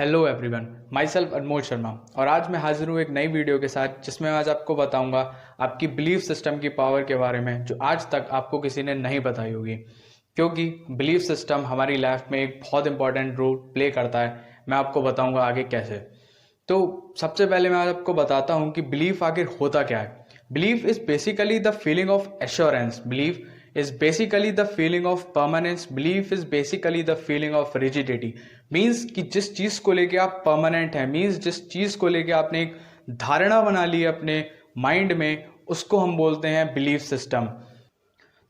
Hello everyone, my self अनमोल शर्मा और आज मैं हाजिर हूँ एक नई वीडियो के साथ जिसमें आज आपको बताऊंगा आपकी बिलीफ सिस्टम की पावर के बारे में जो आज तक आपको किसी ने नहीं बताई होगी। क्योंकि बिलीफ सिस्टम हमारी लाइफ में एक बहुत इंपॉर्टेंट रोल प्ले करता है। मैं आपको बताऊंगा आगे कैसे। तो सबसे पहले मैं आपको बताता हूँ कि बिलीफ आखिर होता क्या है। Belief is basically the feeling of assurance. Belief is basically the feeling of permanence. Belief is basically the feeling of rigidity. Means कि जिस चीज को लेके आप परमानेंट है, मीन्स जिस चीज को लेके आपने एक धारणा बना ली अपने माइंड में, उसको हम बोलते हैं बिलीफ सिस्टम।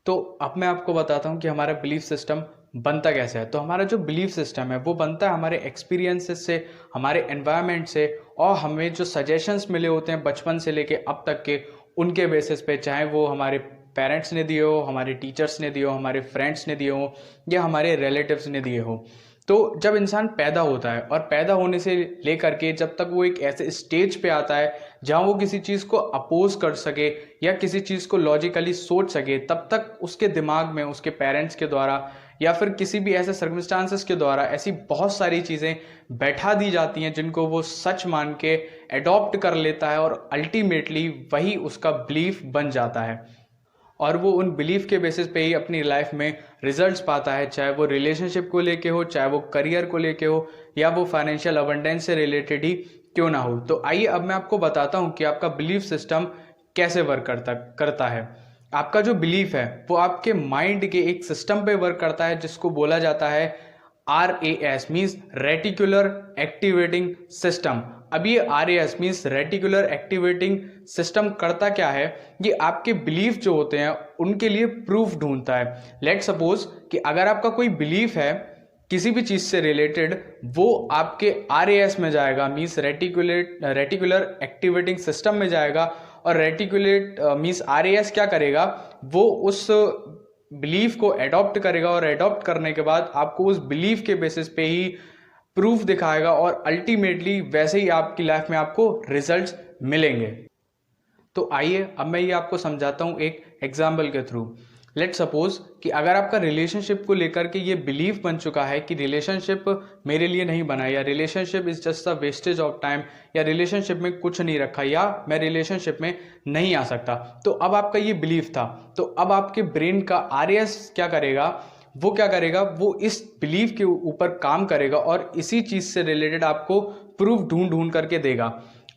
तो अब मैं आपको बताता हूँ कि हमारा बिलीफ सिस्टम बनता कैसे है। तो हमारा जो बिलीफ सिस्टम है वो बनता है हमारे एक्सपीरियंसेस से, हमारे एनवायरनमेंट से, और हमें जो सजेशंस मिले होते हैं बचपन से लेके अब तक के, उनके बेसिस पे, चाहे वो हमारे पेरेंट्स ने दिए हो, हमारे टीचर्स ने दिए हो, हमारे फ्रेंड्स ने दिए हो, या हमारे रिलेटिव्स ने दिए हो। तो जब इंसान पैदा होता है और पैदा होने से लेकर के जब तक वो एक ऐसे स्टेज पे आता है जहाँ वो किसी चीज़ को अपोज कर सके या किसी चीज़ को लॉजिकली सोच सके, तब तक उसके दिमाग में उसके पेरेंट्स के द्वारा या फिर किसी भी ऐसे सर्कमस्टांसेस के द्वारा ऐसी बहुत सारी चीज़ें बैठा दी जाती हैं जिनको वो सच मान के अडॉप्ट कर लेता है और अल्टीमेटली वही उसका बिलीफ बन जाता है। और वो उन बिलीफ के बेसिस पे ही अपनी लाइफ में रिजल्ट्स पाता है, चाहे वो रिलेशनशिप को लेके हो, चाहे वो करियर को लेके हो, या वो फाइनेंशियल अबंडेंस से रिलेटेड ही क्यों ना हो। तो आइए अब मैं आपको बताता हूँ कि आपका बिलीफ सिस्टम कैसे वर्क करता है। आपका जो बिलीफ है वो आपके माइंड के एक सिस्टम पे वर्क करता है जिसको बोला जाता है RAS, means reticular activating system. अब ये RAS means reticular activating system करता क्या है, ये आपके बिलीफ जो होते हैं उनके लिए प्रूफ ढूंढता है। लेट सपोज कि अगर आपका कोई बिलीफ है किसी भी चीज से रिलेटेड, वो आपके RAS में जाएगा, मीन्स रेटिकुलर एक्टिवेटिंग सिस्टम में जाएगा। और रेटिकुलेट मीन्स RAS क्या करेगा, वो उस बिलीफ को एडॉप्ट करेगा और एडॉप्ट करने के बाद आपको उस बिलीफ के बेसिस पे ही प्रूफ दिखाएगा और अल्टीमेटली वैसे ही आपकी लाइफ में आपको रिजल्ट्स मिलेंगे। तो आइए अब मैं ये आपको समझाता हूँ एक एग्जाम्पल के थ्रू। लेट सपोज कि अगर आपका रिलेशनशिप को लेकर के ये बिलीफ बन चुका है कि रिलेशनशिप मेरे लिए नहीं बना, या relationship is just a wastage of time, या रिलेशनशिप में कुछ नहीं रखा, या मैं रिलेशनशिप में नहीं आ सकता। तो अब आपका ये बिलीफ था, तो अब आपके ब्रेन का RAS क्या करेगा, वो इस बिलीफ के ऊपर काम करेगा और इसी चीज से रिलेटेड आपको प्रूफ ढूंढ करके देगा।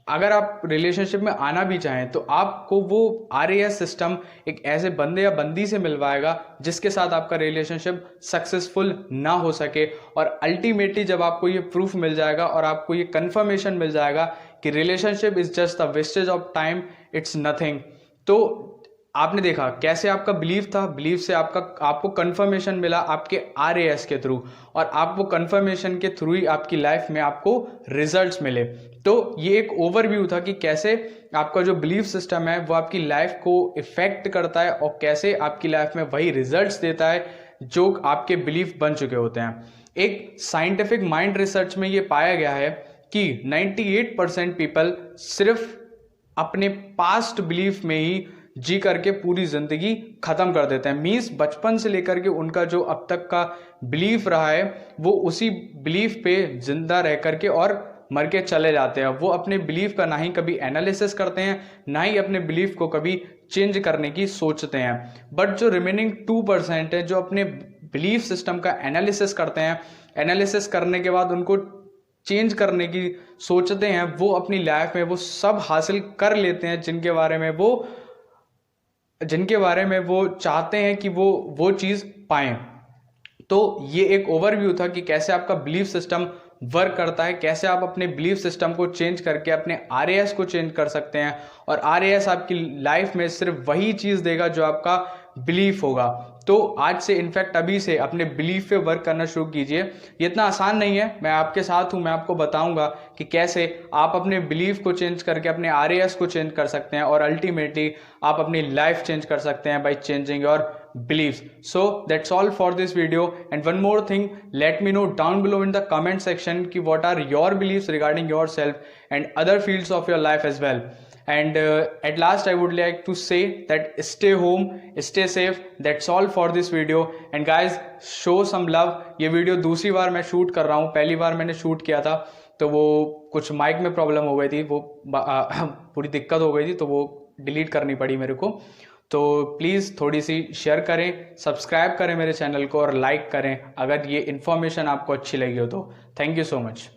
अगर आप रिलेशनशिप में आना भी चाहें तो आपको वो RAS सिस्टम एक ऐसे बंदे या बंदी से मिलवाएगा जिसके साथ आपका रिलेशनशिप सक्सेसफुल ना हो सके। और अल्टीमेटली जब आपको ये प्रूफ मिल जाएगा और आपको ये कंफर्मेशन मिल जाएगा कि relationship is just the wastage of time, it's nothing, तो आपने देखा कैसे आपका बिलीफ था, बिलीफ से आपको कंफर्मेशन मिला आपके RAS के थ्रू, और आप वो कंफर्मेशन के थ्रू ही आपकी लाइफ में आपको रिजल्ट्स मिले। तो ये एक ओवरव्यू था कि कैसे आपका जो बिलीफ सिस्टम है वो आपकी लाइफ को इफेक्ट करता है और कैसे आपकी लाइफ में वही रिजल्ट्स देता है जो आपके बिलीफ बन चुके होते हैं। एक साइंटिफिक माइंड रिसर्च में ये पाया गया है कि 98% पीपल सिर्फ अपने पास्ट बिलीफ में ही जी करके पूरी जिंदगी खत्म कर देते हैं। मीन्स बचपन से लेकर के उनका जो अब तक का बिलीफ रहा है वो उसी बिलीफ पे जिंदा रह करके और मर के चले जाते हैं। वो अपने बिलीफ का ना ही कभी एनालिसिस करते हैं, ना ही अपने बिलीफ को कभी चेंज करने की सोचते हैं। बट जो रिमेनिंग 2% है जो अपने बिलीफ सिस्टम का एनालिसिस करते हैं, एनालिसिस करने के बाद उनको चेंज करने की सोचते हैं, वो अपनी लाइफ में वो सब हासिल कर लेते हैं जिनके बारे में वो चाहते हैं कि वो चीज पाएं। तो ये एक ओवरव्यू था कि कैसे आपका बिलीफ सिस्टम वर्क करता है, कैसे आप अपने बिलीफ सिस्टम को चेंज करके अपने RAS को चेंज कर सकते हैं, और RAS आपकी लाइफ में सिर्फ वही चीज देगा जो आपका बिलीफ होगा। तो आज से इनफैक्ट अभी से अपने बिलीफ पे वर्क करना शुरू कीजिए। ये इतना आसान नहीं है, मैं आपके साथ हूं, मैं आपको बताऊंगा कि कैसे आप अपने बिलीफ को चेंज करके अपने RAS को चेंज कर सकते हैं और अल्टीमेटली आप अपनी लाइफ चेंज कर सकते हैं by changing your beliefs. So that's all for this video, and one more thing, let me know down below in the comment section ki what are your beliefs regarding yourself and other fields of your life as well. And at last I would like to say that stay home, stay safe. That's all for this video. And guys, show some love. ये video दूसरी बार मैं shoot कर रहा हूँ, पहली बार मैंने shoot किया था तो वो कुछ माइक में प्रॉब्लम हो गई थी, वो पूरी दिक्कत हो गई थी तो वो डिलीट करनी पड़ी मेरे को। तो प्लीज़ थोड़ी सी शेयर करें, सब्सक्राइब करें मेरे चैनल को और लाइक करें अगर ये इन्फॉर्मेशन आपको अच्छी लगी हो तो। Thank you so much.